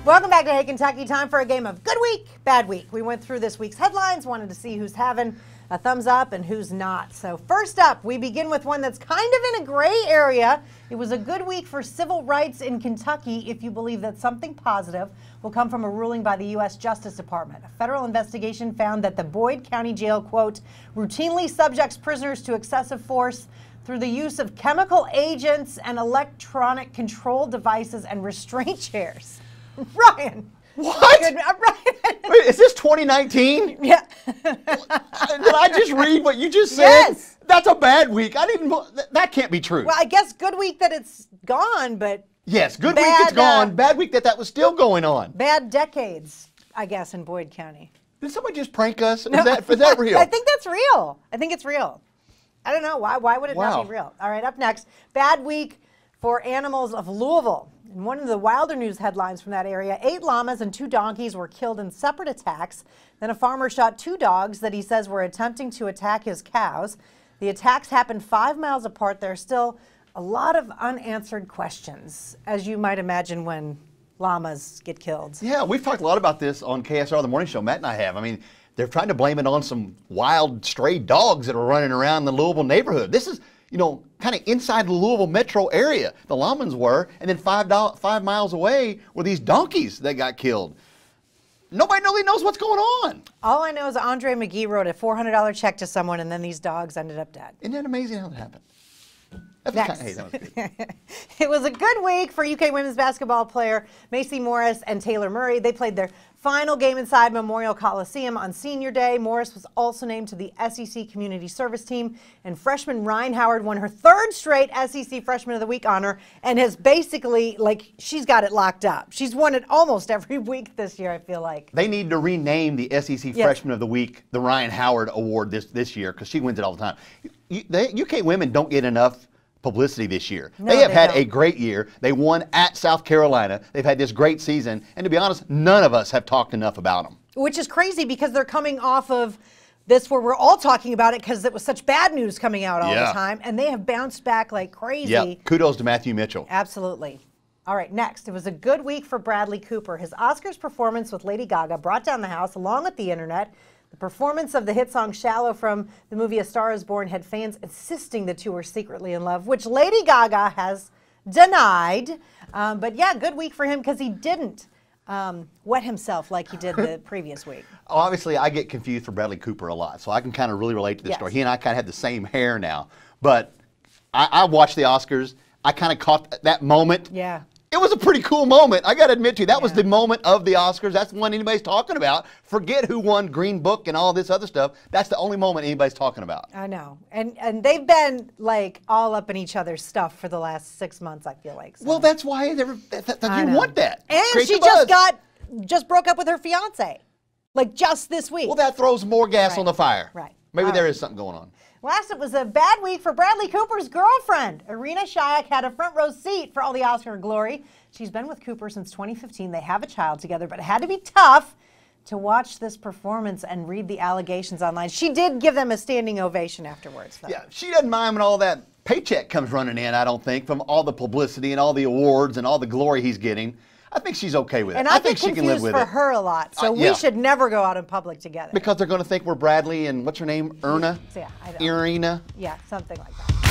Welcome back to Hey Kentucky. Time for a game of Good Week, Bad Week. We went through this week's headlines, wanted to see who's having a thumbs up and who's not. So first up, we begin with one that's kind of in a gray area. It was a good week for civil rights in Kentucky if you believe that something positive will come from a ruling by the U.S. Justice Department. A federal investigation found that the Boyd County Jail, quote, routinely subjects prisoners to excessive force through the use of chemical agents and electronic control devices and restraint chairs. Ryan. What? Ryan. Wait, is this 2019? Yeah. Did I just read what you just said? Yes. That's a bad week. I didn't. That can't be true. Well, I guess good week that it's gone, but yes, good week bad, it's gone. Bad week that was still going on. bad decades, I guess, in Boyd County. Did somebody just prank us? Is that real? I think that's real. I think it's real. I don't know. Why would it not be real? All right, up next, bad week for animals of Louisville. In one of the wilder news headlines from that area, 8 llamas and 2 donkeys were killed in separate attacks. Then a farmer shot 2 dogs that he says were attempting to attack his cows. The attacks happened 5 miles apart. There are still a lot of unanswered questions, as you might imagine when llamas get killed. Yeah, we've talked a lot about this on KSR, the morning show. Matt and I have. I mean, they're trying to blame it on some wild stray dogs that are running around the Louisville neighborhood. This is, you know, kind of inside the Louisville metro area, the llamas were, and then 5 miles away were these donkeys that got killed. Nobody really knows what's going on. All I know is Andre McGee wrote a $400 check to someone, and then these dogs ended up dead. Isn't that amazing how that happened? Next. Hey, that was good. It was a good week for UK women's basketball player Macy Morris and Taylor Murray. They played their final game inside Memorial Coliseum on Senior Day. Morris was also named to the SEC Community Service Team, and freshman Ryan Howard won her 3rd straight SEC Freshman of the Week honor and has basically, like, she's got it locked up. She's won it almost every week this year, I feel like. They need to rename the SEC Freshman of the Week the Ryan Howard Award this year because she wins it all the time. The UK women don't get enough publicity this year. No, they have had don't. a great year. They won at South Carolina. They've had this great season. And to be honest, none of us have talked enough about them. Which is crazy because they're coming off of this where we're all talking about it because it was such bad news coming out all the time. And they have bounced back like crazy. Yeah, kudos to Matthew Mitchell. Absolutely. All right, next. It was a good week for Bradley Cooper. His Oscars performance with Lady Gaga brought down the house along with the internet. The performance of the hit song Shallow from the movie A Star is Born had fans insisting the two were secretly in love, which Lady Gaga has denied. But yeah, good week for him because he didn't wet himself like he did the previous week. Obviously, I get confused for Bradley Cooper a lot, so I can kind of really relate to this story. He and I kind of have the same hair now. But I watched the Oscars. I kind of caught that moment. Yeah. It was a pretty cool moment. I got to admit to you, that was the moment of the Oscars. That's the one anybody's talking about. Forget who won Green Book and all this other stuff. That's the only moment anybody's talking about. I know. And they've been like all up in each other's stuff for the last 6 months, I feel like. So. Well, that's why you want that. And Create she the buzz. just broke up with her fiance. Like just this week. Well, that throws more gas on the fire. Right. Maybe there is something going on. Last, it was a bad week for Bradley Cooper's girlfriend. Irina Shayk had a front row seat for all the Oscar glory. She's been with Cooper since 2015. They have a child together, but it had to be tough to watch this performance and read the allegations online. She did give them a standing ovation afterwards, though. Yeah, she doesn't mind when all that paycheck comes running in, I don't think, from all the publicity and all the awards and all the glory he's getting. I think she's okay with it. And I think she can live with it. for her a lot, so we should never go out in public together. Because they're going to think we're Bradley and what's her name? Irina? Yeah, I don't. Irina? Yeah, something like that.